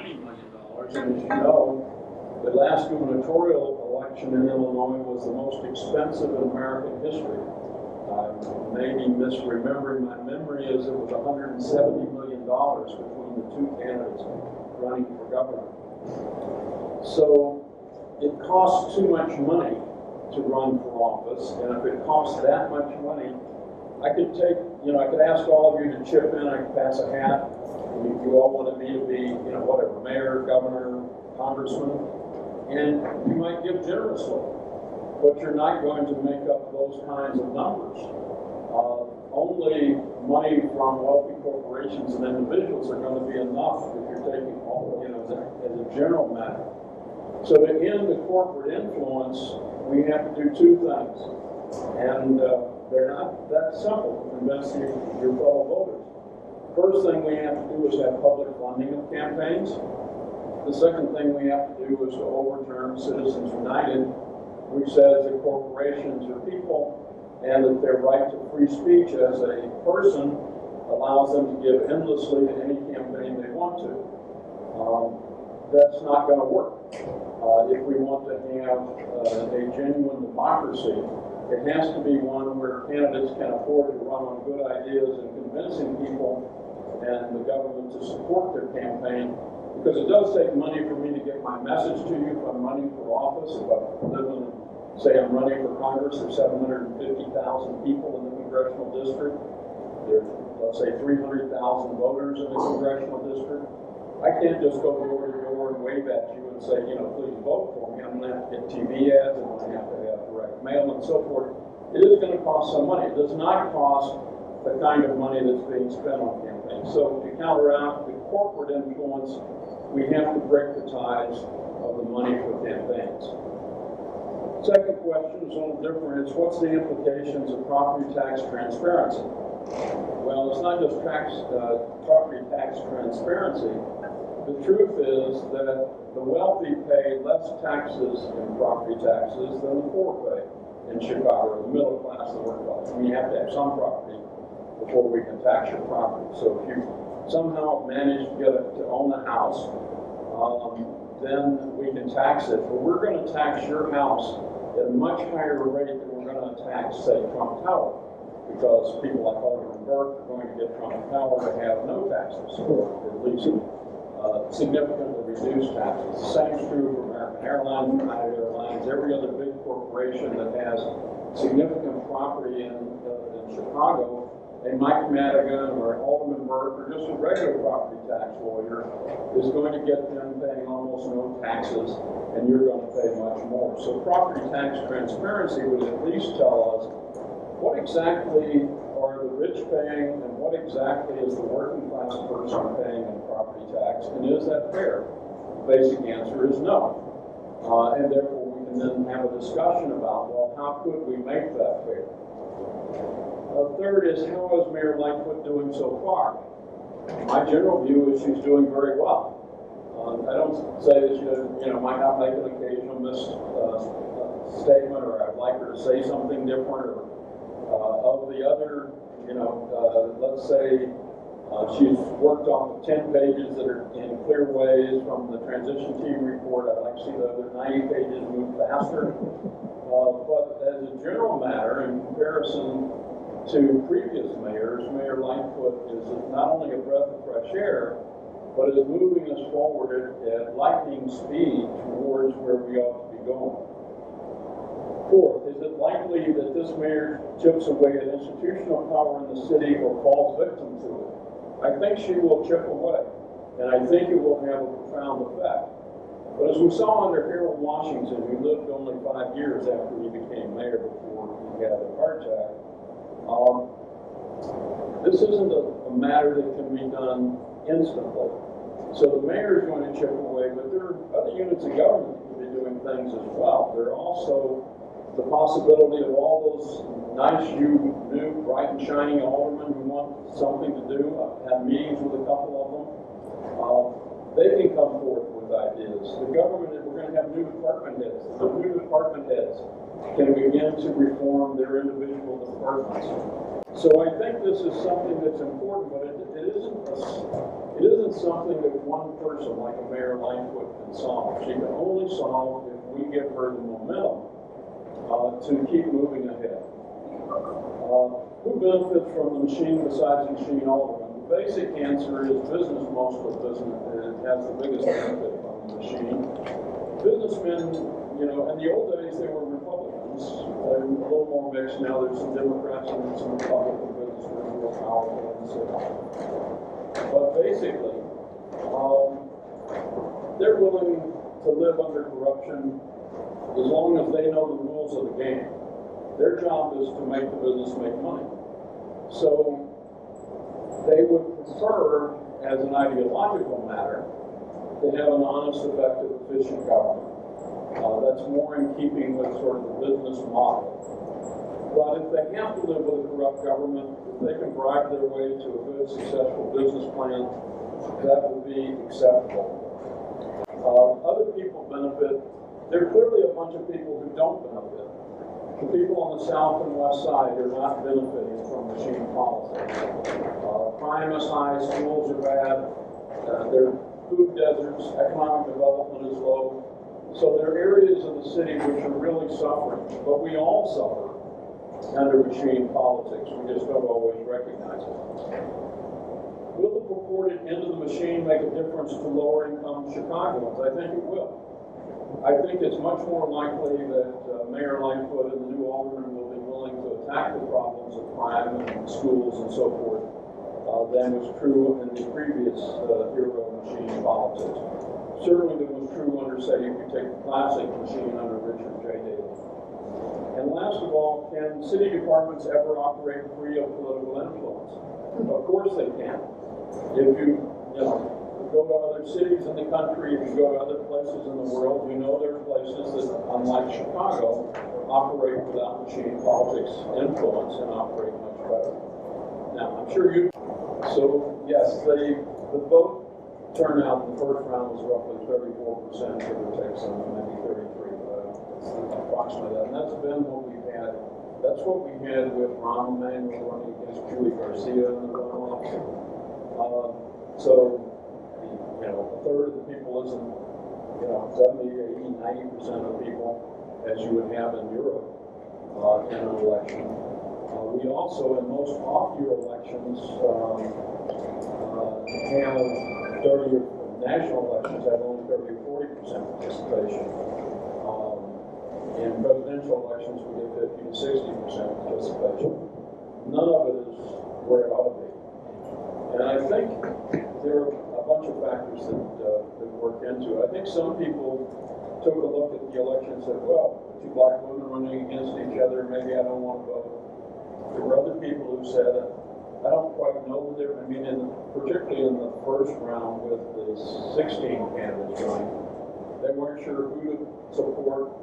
$90 million. And as you know, the last gubernatorial election in Illinois was the most expensive in American history. Maybe misremembering my memory is it was $170 million between the two candidates running for governor. So it costs too much money to run for office, and if it costs that much money, I could take, I could ask all of you to chip in, I could pass a hat, and you all wanted me to be, whatever, mayor, governor, congressman, and you might give generously, but you're not going to make up those kinds of numbers. Only money from wealthy corporations and individuals are going to be enough if you're taking all, as a general matter. So to end the corporate influence, we have to do two things. And they're not that simple to convince your fellow voters. First thing we have to do is have public funding of campaigns. The second thing we have to do is to overturn Citizens United, which says that corporations are people and that their right to free speech as a person allows them to give endlessly to any campaign they want to. That's not going to work. If we want to have a genuine democracy, it has to be one where candidates can afford to run on good ideas and convincing people and the government to support their campaign, because it does take money for me to get my message to you if I'm running for office. If I live in, say I'm running for Congress, there's 750,000 people in the congressional district. There's, let's say, 300,000 voters in the congressional district. I can't just go door to door and wave at you and say, please vote for me. I'm going to have to get TV ads, and I'm going to have direct mail and so forth. It is going to cost some money. It does not cost the kind of money that's being spent on campaigns. So to counteract the corporate influence, we have to break the ties of the money for campaigns. Second question is a little different. It's what's the implications of property tax transparency? Well, it's not just property tax transparency. The truth is that the wealthy pay less taxes in property taxes than the poor pay in Chicago, the middle class, the working class. You have to have some property before we can tax your property. So if you somehow manage to get it to own a house, then we can tax it. But we're going to tax your house at a much higher rate than we're going to tax, say, Trump Tower, because people like Alderman are going to get Trump Tower to have no taxes, or at least significantly reduced taxes. The same is true for American Airlines, United Airlines, every other big corporation that has significant property in Chicago. A Mike Madigan or Alderman Burke or just a regular property tax lawyer is going to get them paying almost no taxes, and you're going to pay much more. So property tax transparency would at least tell us what exactly are the rich paying and what exactly is the working class person paying in property tax, and is that fair? The basic answer is no. And therefore we can then have a discussion about, well, how could we make that fair? Third is, how is Mayor Lightfoot doing so far? My general view is she's doing very well. I don't say that she might not make an occasional statement, or I'd like her to say something different, or of the other, let's say she's worked on 10 pages that are in clear ways from the transition team report. I'd like to see the other 90 pages move faster. But as a general matter, in comparison to previous mayors, Mayor Lightfoot is not only a breath of fresh air, but is moving us forward at lightning speed towards where we ought to be going. Fourth, is it likely that this mayor chips away at institutional power in the city or falls victim to it? I think she will chip away, and I think it will have a profound effect. But as we saw under Harold Washington, who lived only 5 years after he became mayor before he had a heart attack, this isn't a matter that can be done instantly. So the mayor is going to chip away, but there are other units of government that can be doing things as well. There are also the possibility of all those nice, new, bright and shiny aldermen who want something to do. I've had meetings with a couple of them. They can come forth with ideas. The government, we're going to have new department heads. The new department heads can begin to reform their individual departments. So I think this is something that's important, but it isn't something that one person like a Mayor Lightfoot can solve. She can only solve if we give her the momentum to keep moving ahead. Who benefits from the machine besides the machine alderman? The basic answer is business most of business has the biggest benefit from the machine. Businessmen, you know, in the old days they were Republicans. They're a little more mixed now. There's some Democrats and some Republican businessmen who are powerful in the city. But basically, they're willing to live under corruption as long as they know the rules of the game. Their job is to make the business make money. So they would prefer, as an ideological matter, to have an honest, effective, efficient government. That's more in keeping with sort of the business model. But if they have to live with a corrupt government, if they can bribe their way to a good, successful business plan, that would be acceptable. Other people benefit. There are clearly a bunch of people who don't benefit. The people on the south and west side are not benefiting from machine politics. Crime is high, schools are bad, there are food deserts, economic development is low. So there are areas of the city which are really suffering, but we all suffer under machine politics. We just don't always recognize it. Will the purported end of the machine make a difference to lower income Chicagoans? I think it will. I think it's much more likely that Mayor Lightfoot and the new alderman will be willing to attack the problems of crime and schools and so forth than was true in the previous era of machine politics. Certainly it was true under, say, if you take the classic machine under Richard J. Daley. And last of all, can city departments ever operate free of political influence? Of course they can. If you go to other cities in the country, if you go to other places in the world, you know there are places that, unlike Chicago, operate without machine politics influence and operate much better. Now, I'm sure you. So yes, the vote turnout in the first round was roughly 34%, give or take some, maybe 33, but it's approximately that. And that's been what we've had. That's what we had with Rahm Emanuel running against Julie Garcia in the runoff. So, a third of the people isn't, 70, 80, 90% of the people, as you would have in Europe in an election. We also, in most off-year elections, have 30 national elections have only 30 or 40% participation. In presidential elections, we get 50 to 60% participation. None of it is where it ought to be. And I think there are a bunch of factors that work into it. I think some people took a look at the election and said, well, two black women running against each other, maybe I don't want to vote. There were other people who said, I don't quite know the difference. I mean, particularly in the first round with the 16 candidates running, they weren't sure who to support.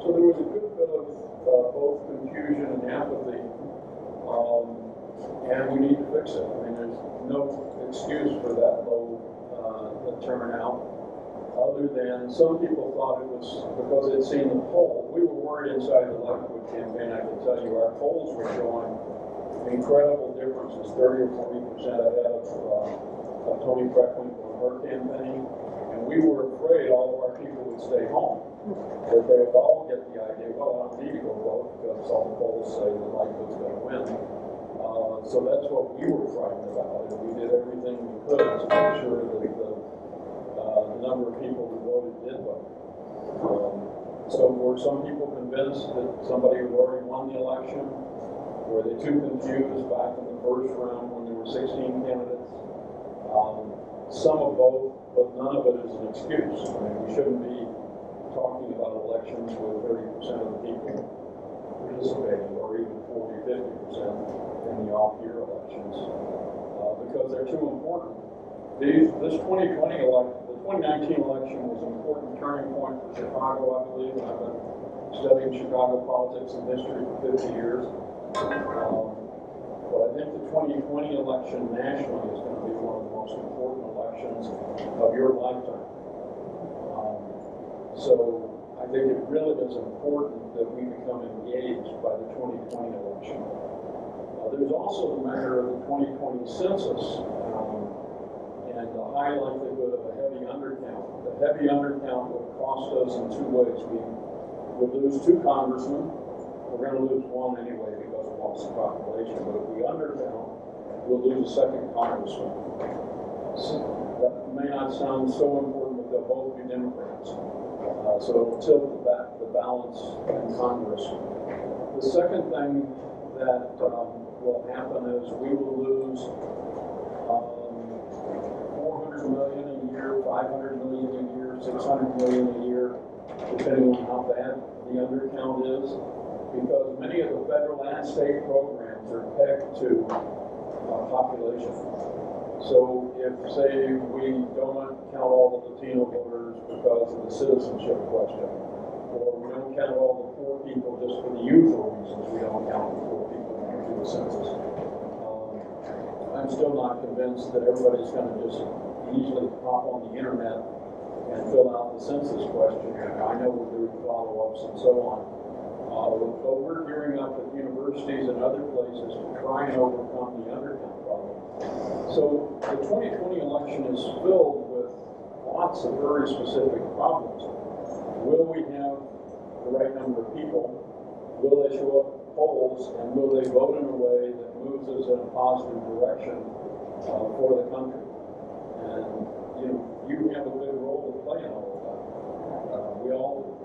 So there was a good bit of both confusion and apathy, and we need to fix it. I mean, there's no excuse for that low turnout, other than some people thought it was because they'd seen the poll. We were worried inside the Lightfoot campaign, I can tell you, our polls were showing incredible differences, 30 or 40% ahead of Tony Preckwinkle in her campaign, and we were afraid all of our people would stay home, that they would all get the idea, well, I don't need to go vote because all the polls say that Lightfoot's going to win. So that's what we were frightened about, and we did everything we could to make sure that the number of people who voted did vote. So were some people convinced that somebody who already won the election? Were they too confused back in the first round when there were 16 candidates? Some of both, but none of it is an excuse. I mean, we shouldn't be talking about elections with 30% of the people participating, or even 40, 50% in the off-year elections, because they're too important. This 2020 election, the 2019 election was an important turning point for Chicago, I believe. I've been studying Chicago politics and history for 50 years. But I think the 2020 election nationally is going to be one of the most important elections of your lifetime. So I think it really is important that we become engaged by the 2020 election. There's also the matter of the 2020 census. And and the high likelihood of a heavy undercount. The heavy undercount would cost us in two ways. We would lose 2 congressmen. We're going to lose 1 anyway because of loss of population, but if we undercount, we'll lose a 2nd congressman. So that may not sound so important, but they'll both be Democrats. So it'll tilt the balance in Congress. The second thing that will happen is we will lose 400 million a year, 500 million a year, 600 million a year, depending on how bad the undercount is, because many of the federal and state programs are pegged to population. So if, say, we don't count all the Latino voters because of the citizenship question, or we don't count all the poor people just for the youthful reasons, we don't count the poor people when we do the census. I'm still not convinced that everybody's going to just easily hop on the internet and fill out the census questionnaire. I know we're doing follow-ups and so on. But we're gearing up at universities and other places to try and overcome the undercount problem. So the 2020 election is filled with lots of very specific problems. Will we have the right number of people? Will they show up at polls? And will they vote in a way that moves us in a positive direction for the country? And you have a big role to play in all of that. We all do.